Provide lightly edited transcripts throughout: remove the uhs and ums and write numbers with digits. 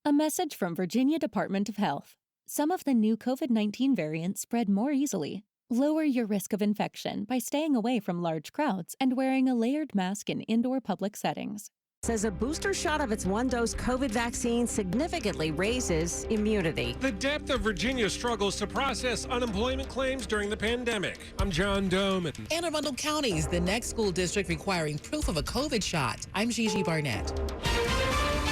A message from Virginia Department of Health. Some of the new COVID-19 variants spread more easily. Lower your risk of infection by staying away from large crowds and wearing a layered mask in indoor public settings. Says a booster shot of its one-dose COVID vaccine significantly raises immunity. The depth of Virginia's struggles to process unemployment claims during the pandemic. I'm John Doman. Anne Arundel County is the next school district requiring proof of a COVID shot. I'm Gigi Barnett.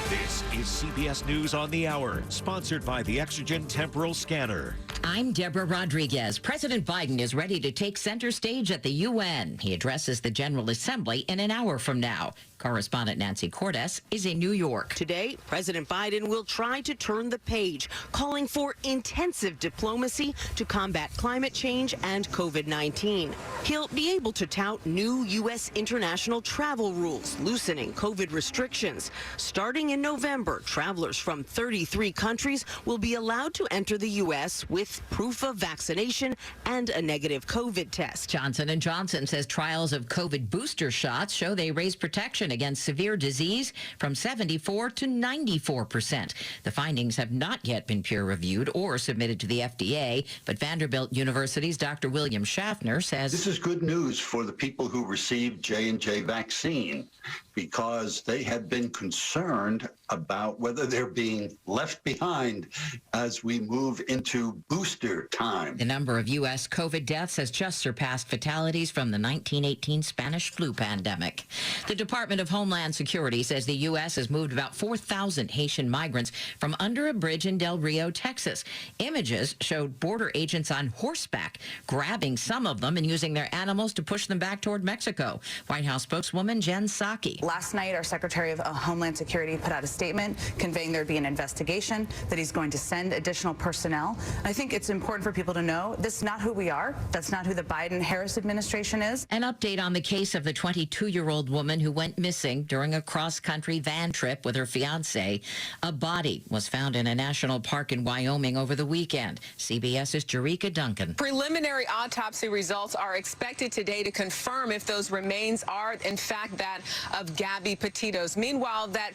This is CBS News on the Hour, sponsored by the Exogen Temporal Scanner. I'm Deborah Rodriguez. President Biden is ready to take center stage at the UN. He addresses the General Assembly in an hour from now. Correspondent Nancy Cordes is in New York. Today, President Biden will try to turn the page, calling for intensive diplomacy to combat climate change and COVID-19. He'll be able to tout new U.S. international travel rules, loosening COVID restrictions. Starting in November, travelers from 33 countries will be allowed to enter the U.S. with proof of vaccination and a negative COVID test. Johnson & Johnson says trials of COVID booster shots show they raise protection against severe disease from 74 to 94%. The findings have not yet been peer-reviewed or submitted to the FDA, but Vanderbilt University's Dr. William Schaffner says this is good news for the people who received J&J vaccine, because they had been concerned about whether they're being left behind as we move into booster time. The number of U.S. COVID deaths has just surpassed fatalities from the 1918 Spanish flu pandemic. The Department of Homeland Security says the U.S. has moved about 4,000 Haitian migrants from under a bridge in Del Rio, Texas. Images showed border agents on horseback grabbing some of them and using their animals to push them back toward Mexico. White House spokeswoman Jen Psaki. Last night, our Secretary of Homeland Security put out a statement conveying there'd be an investigation, that he's going to send additional personnel. I think it's important for people to know this is not who we are. That's not who the Biden-Harris administration is. An update on the case of the 22-year-old woman who went missing during a cross-country van trip with her fiancé. A body was found in a national park in Wyoming over the weekend. CBS's Jerika Duncan. Preliminary autopsy results are expected today to confirm if those remains are, in fact, that of Gabby Petito's. Meanwhile, that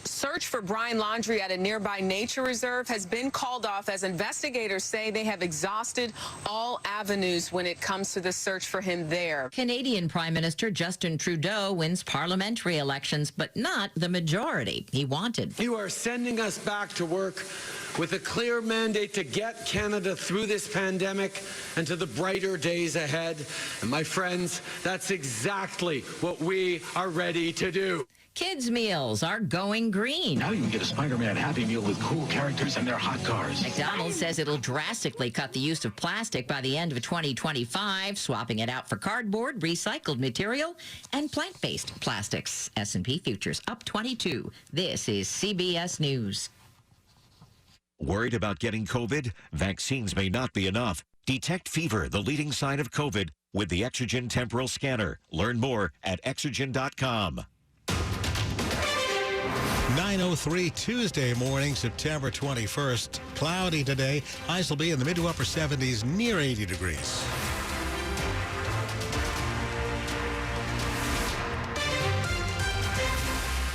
search for Brian Laundrie at a nearby nature reserve has been called off as investigators say they have exhausted all avenues when it comes to the search for him there. Canadian Prime Minister Justin Trudeau wins parliamentary elections, but not the majority he wanted. You are sending us back to work with a clear mandate to get Canada through this pandemic and to the brighter days ahead. And my friends, that's exactly what we are ready to do. Kids' meals are going green. Now you can get a Spider-Man Happy Meal with cool characters and their hot cars. McDonald's says it'll drastically cut the use of plastic by the end of 2025, swapping it out for cardboard, recycled material, and plant-based plastics. S&P futures up 22. This is CBS News. Worried about getting COVID? Vaccines may not be enough. Detect fever, the leading sign of COVID, with the Exogen Temporal Scanner. Learn more at exogen.com. 9:03 Tuesday morning, September 21st. Cloudy today. Highs will be in the mid to upper 70s, near 80 degrees.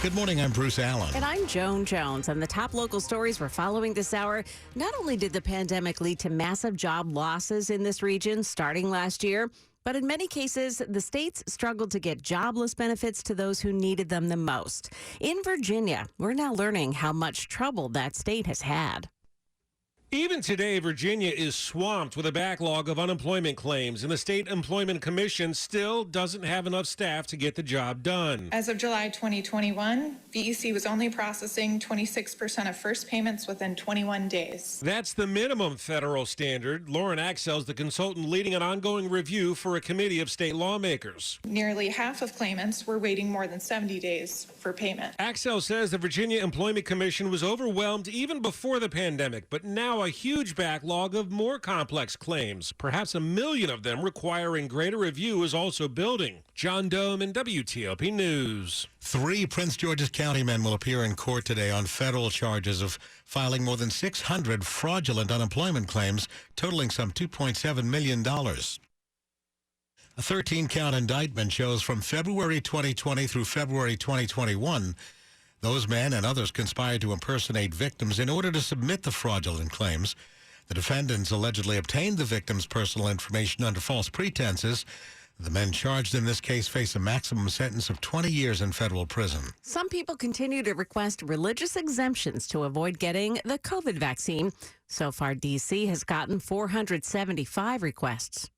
Good morning, I'm Bruce Allen. And I'm Joan Jones. And the top local stories we're following this hour. Not only did the pandemic lead to massive job losses in this region starting last year, but in many cases, the states struggled to get jobless benefits to those who needed them the most. In Virginia, we're now learning how much trouble that state has had. Even today, Virginia is swamped with a backlog of unemployment claims, and the State Employment Commission still doesn't have enough staff to get the job done. As of July 2021, VEC was only processing 26% of first payments within 21 days. That's the minimum federal standard. Lauren Axel is the consultant leading an ongoing review for a committee of state lawmakers. Nearly half of claimants were waiting more than 70 days for payment. Axel says the Virginia Employment Commission was overwhelmed even before the pandemic, but now a huge backlog of more complex claims. Perhaps 1 million of them requiring greater review is also building. John Doman, WTOP News. 3 Prince George's County men will appear in court today on federal charges of filing more than 600 fraudulent unemployment claims, totaling some $2.7 million. A 13-count indictment shows from February 2020 through February 2021 Those men and others conspired to impersonate victims in order to submit the fraudulent claims. The defendants allegedly obtained the victims' personal information under false pretenses. The men charged in this case face a maximum sentence of 20 years in federal prison. Some people continue to request religious exemptions to avoid getting the COVID vaccine. So far, D.C. has gotten 475 requests.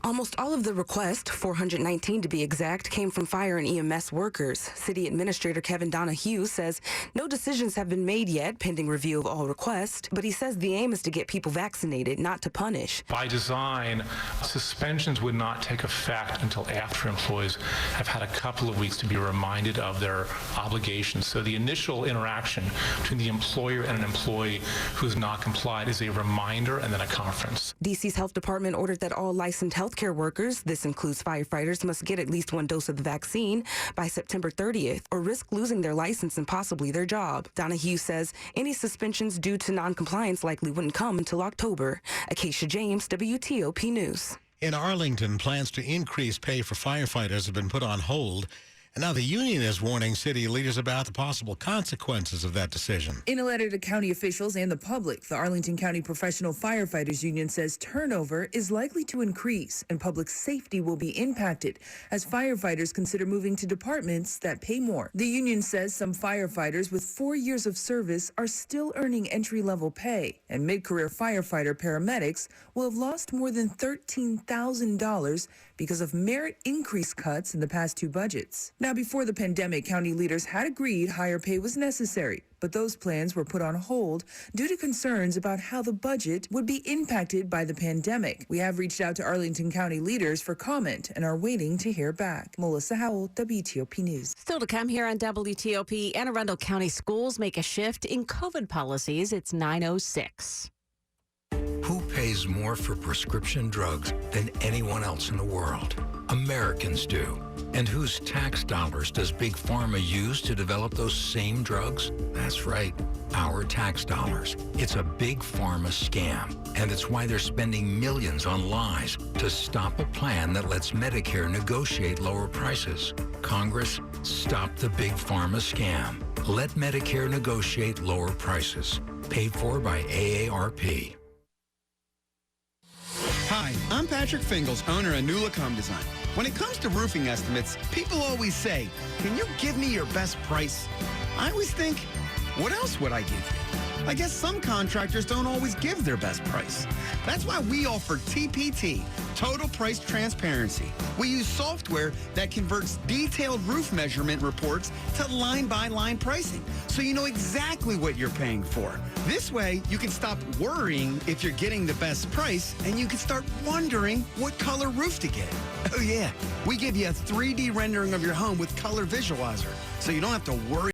Almost all of the requests, 419 to be exact, came from fire and EMS workers. City Administrator Kevin Donahue says no decisions have been made yet, pending review of all requests, but he says the aim is to get people vaccinated, not to punish. By design, suspensions would not take effect until after employees have had a couple of weeks to be reminded of their obligations. So the initial interaction between the employer and an employee who has not complied is a reminder and then a conference. DC's health department ordered that all licensed healthcare workers, this includes firefighters, must get at least one dose of the vaccine by September 30th or risk losing their license and possibly their job. Donahue says any suspensions due to noncompliance likely wouldn't come until October. Acacia James, WTOP News. In Arlington, plans to increase pay for firefighters have been put on hold. And now the union is warning city leaders about the possible consequences of that decision. In a letter to county officials and the public, the Arlington County Professional Firefighters Union says turnover is likely to increase and public safety will be impacted as firefighters consider moving to departments that pay more. The union says some firefighters with 4 years of service are still earning entry-level pay, and mid-career firefighter paramedics will have lost more than $13,000 because of merit increase cuts in the past two budgets. Now, before the pandemic, county leaders had agreed higher pay was necessary, but those plans were put on hold due to concerns about how the budget would be impacted by the pandemic. We have reached out to Arlington County leaders for comment and are waiting to hear back. Melissa Howell, WTOP News. Still to come here on WTOP, Anne Arundel County schools make a shift in COVID policies. It's 9:06. Who pays more for prescription drugs than anyone else in the world? Americans do. And whose tax dollars does Big Pharma use to develop those same drugs? That's right, our tax dollars. It's a Big Pharma scam, and it's why they're spending millions on lies to stop a plan that lets Medicare negotiate lower prices. Congress, stop the Big Pharma scam. Let Medicare negotiate lower prices. Paid for by AARP. Hi, I'm Patrick Fingles, owner of New Look Home Design. When it comes to roofing estimates, people always say, can you give me your best price? I always think, what else would I give you? I guess some contractors don't always give their best price. That's why we offer TPT, Total Price Transparency. We use software that converts detailed roof measurement reports to line-by-line pricing, so you know exactly what you're paying for. This way, you can stop worrying if you're getting the best price, and you can start wondering what color roof to get. Oh yeah, we give you a 3D rendering of your home with Color Visualizer, so you don't have to worry